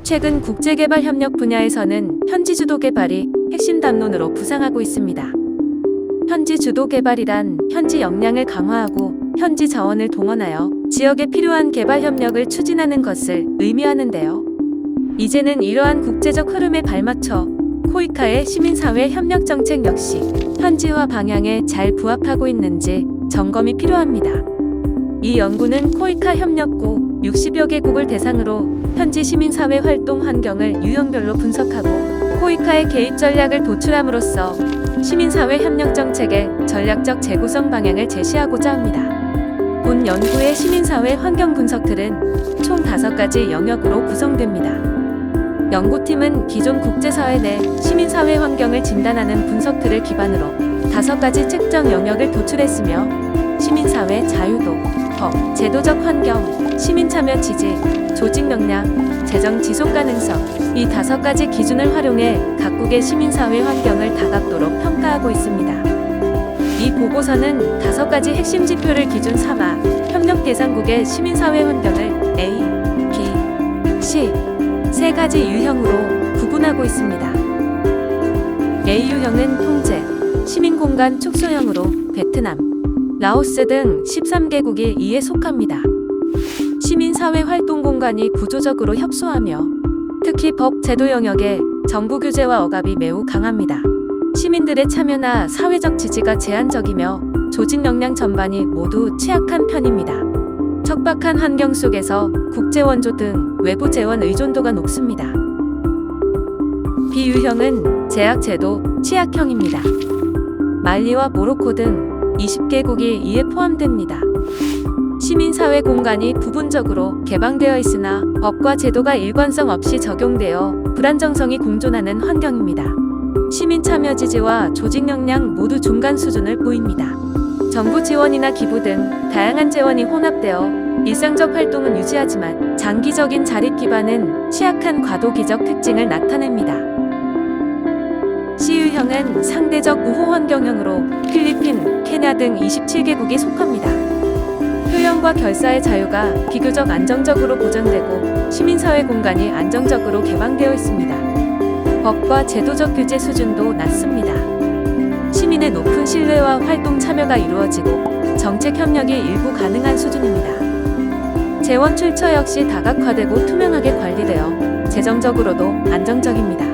최근 국제개발 협력 분야에서는 현지 주도 개발이 핵심 담론으로 부상하고 있습니다. 현지 주도 개발이란 현지 역량을 강화하고 현지 자원을 동원하여 지역에 필요한 개발 협력을 추진하는 것을 의미하는데요. 이제는 이러한 국제적 흐름에 발맞춰 코이카의 시민사회 협력 정책 역시 현지화 방향에 잘 부합하고 있는지 점검이 필요합니다. 이 연구는 코이카 협력국 60여 개국을 대상으로 현지 시민사회 활동 환경을 유형별로 분석하고 코이카의 개입 전략을 도출함으로써 시민사회 협력 정책의 전략적 재구성 방향을 제시하고자 합니다. 본 연구의 시민사회 환경 분석들은 총 5가지 영역으로 구성됩니다. 연구팀은 기존 국제사회 내 시민사회 환경을 진단하는 분석들을 기반으로 5가지 측정 영역을 도출했으며 시민사회 자유도, 법, 제도적 환경, 시민참여 지지, 조직 역량, 재정 지속 가능성 이 5가지 기준을 활용해 각국의 시민사회 환경을 다각도로 평가하고 있습니다. 이 보고서는 5가지 핵심 지표를 기준 삼아 협력 대상국의 시민사회 환경을 A, B, C 3가지 유형으로 구분하고 있습니다. A 유형은 통제, 시민공간 축소형으로 베트남, 라오스 등 13개국이 이에 속합니다. 시민사회 활동 공간이 구조적으로 협소하며 특히 법, 제도 영역에 정부 규제와 억압이 매우 강합니다. 시민들의 참여나 사회적 지지가 제한적이며 조직 역량 전반이 모두 취약한 편입니다. 척박한 환경 속에서 국제 원조 등 외부 재원 의존도가 높습니다. B 유형은 제약 제도 취약형입니다. 말리와 모로코 등 20개국이 이에 포함됩니다. 시민사회 공간이 부분적으로 개방되어 있으나 법과 제도가 일관성 없이 적용되어 불안정성이 공존하는 환경입니다. 시민 참여 지지와 조직 역량 모두 중간 수준을 보입니다. 정부 지원이나 기부 등 다양한 재원이 혼합되어 일상적 활동은 유지하지만 장기적인 자립 기반은 취약한 과도기적 특징을 나타냅니다. C 유형은 상대적 우호 환경형으로 필리핀, 케냐 등 27개국이 속합니다. 표현과 결사의 자유가 비교적 안정적으로 보존되고 시민사회 공간이 안정적으로 개방되어 있습니다. 법과 제도적 규제 수준도 낮습니다. 시민의 높은 신뢰와 활동 참여가 이루어지고 정책 협력이 일부 가능한 수준입니다. 재원 출처 역시 다각화되고 투명하게 관리되어 재정적으로도 안정적입니다.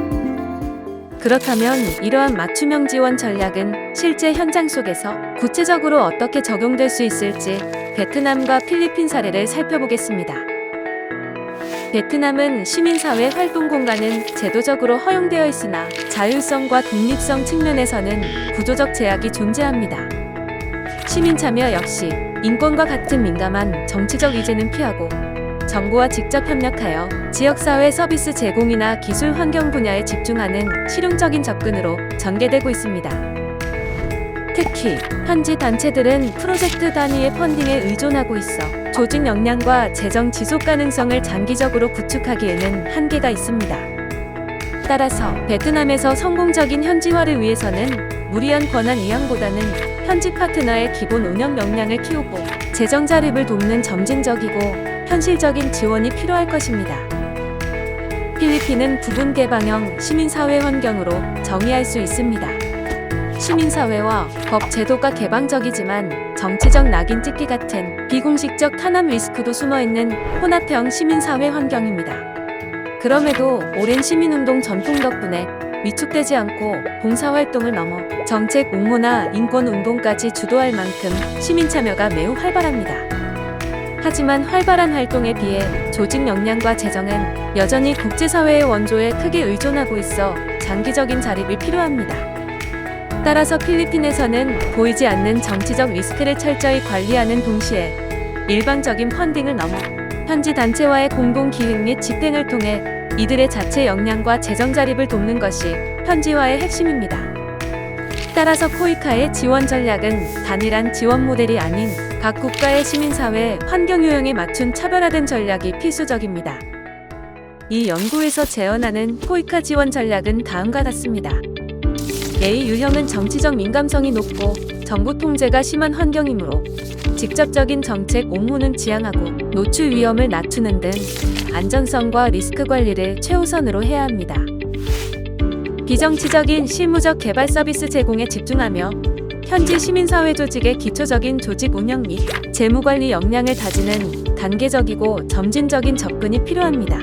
그렇다면 이러한 맞춤형 지원 전략은 실제 현장 속에서 구체적으로 어떻게 적용될 수 있을지 베트남과 필리핀 사례를 살펴보겠습니다. 베트남은 시민사회 활동 공간은 제도적으로 허용되어 있으나 자율성과 독립성 측면에서는 구조적 제약이 존재합니다. 시민 참여 역시 인권과 같은 민감한 정치적 위제는 피하고 정부와 직접 협력하여 지역사회 서비스 제공이나 기술 환경 분야에 집중하는 실용적인 접근으로 전개되고 있습니다. 특히 현지 단체들은 프로젝트 단위의 펀딩에 의존하고 있어 조직 역량과 재정 지속 가능성을 장기적으로 구축하기에는 한계가 있습니다. 따라서 베트남에서 성공적인 현지화를 위해서는 무리한 권한 이양보다는 현지 파트너의 기본 운영 역량을 키우고 재정 자립을 돕는 점진적이고 현실적인 지원이 필요할 것입니다. 필리핀은 부분 개방형 시민사회 환경으로 정의할 수 있습니다. 시민사회와 법 제도가 개방적이지만 정치적 낙인 찍기 같은 비공식적 탄압 리스크도 숨어있는 혼합형 시민사회 환경입니다. 그럼에도 오랜 시민운동 전통 덕분에 위축되지 않고 봉사활동을 넘어 정책 옹호나 인권운동까지 주도할 만큼 시민 참여가 매우 활발합니다. 하지만 활발한 활동에 비해 조직 역량과 재정은 여전히 국제사회의 원조에 크게 의존하고 있어 장기적인 자립이 필요합니다. 따라서 필리핀에서는 보이지 않는 정치적 리스크를 철저히 관리하는 동시에 일방적인 펀딩을 넘어 현지 단체와의 공동 기획 및 집행을 통해 이들의 자체 역량과 재정 자립을 돕는 것이 현지화의 핵심입니다. 따라서 코이카의 지원 전략은 단일한 지원 모델이 아닌 각 국가의 시민사회 환경 유형에 맞춘 차별화된 전략이 필수적입니다. 이 연구에서 제언하는 코이카 지원 전략은 다음과 같습니다. A 유형은 정치적 민감성이 높고 정부 통제가 심한 환경이므로 직접적인 정책 옹호는 지양하고 노출 위험을 낮추는 등 안전성과 리스크 관리를 최우선으로 해야 합니다. 비정치적인 실무적 개발 서비스 제공에 집중하며 현지 시민사회 조직의 기초적인 조직 운영 및 재무관리 역량을 다지는 단계적이고 점진적인 접근이 필요합니다.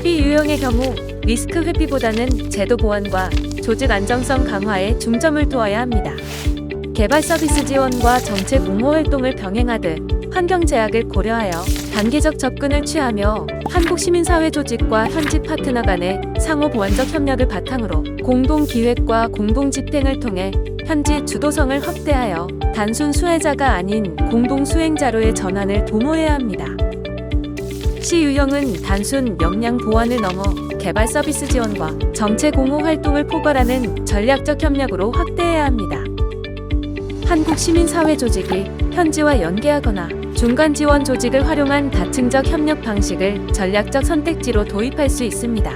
비유형의 경우 리스크 회피보다는 제도 보완과 조직 안정성 강화에 중점을 두어야 합니다. 개발 서비스 지원과 정책 옹호 활동을 병행하듯 환경 제약을 고려하여 단계적 접근을 취하며 한국 시민사회 조직과 현지 파트너 간의 상호 보완적 협력을 바탕으로 공동 기획과 공동 집행을 통해 현지 주도성을 확대하여 단순 수혜자가 아닌 공동 수행자로의 전환을 도모해야 합니다. 시유형은 단순 역량 보완을 넘어 개발 서비스 지원과 정책 옹호 활동을 포괄하는 전략적 협력으로 확대해야 합니다. 한국 시민사회 조직이 현지와 연계하거나 중간 지원 조직을 활용한 다층적 협력 방식을 전략적 선택지로 도입할 수 있습니다.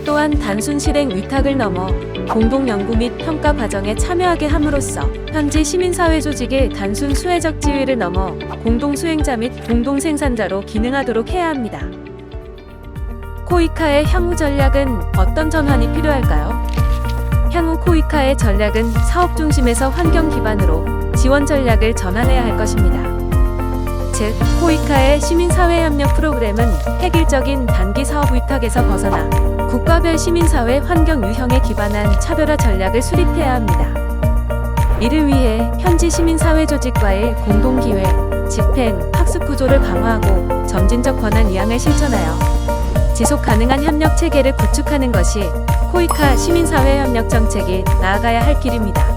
또한 단순 실행 위탁을 넘어 공동 연구 및 평가 과정에 참여하게 함으로써 현지 시민사회 조직의 단순 수혜적 지위를 넘어 공동 수행자 및 공동 생산자로 기능하도록 해야 합니다. 코이카의 향후 전략은 어떤 전환이 필요할까요? 향후 코이카의 전략은 사업 중심에서 환경 기반으로 지원 전략을 전환해야 할 것입니다. 즉, 코이카의 시민사회 협력 프로그램은 획일적인 단기 사업 위탁에서 벗어나 국가별 시민사회 환경 유형에 기반한 차별화 전략을 수립해야 합니다. 이를 위해 현지 시민사회 조직과의 공동기획, 집행, 학습 구조를 강화하고 점진적 권한 이양을 실천하여 지속 가능한 협력 체계를 구축하는 것이 코이카 시민사회 협력 정책이 나아가야 할 길입니다.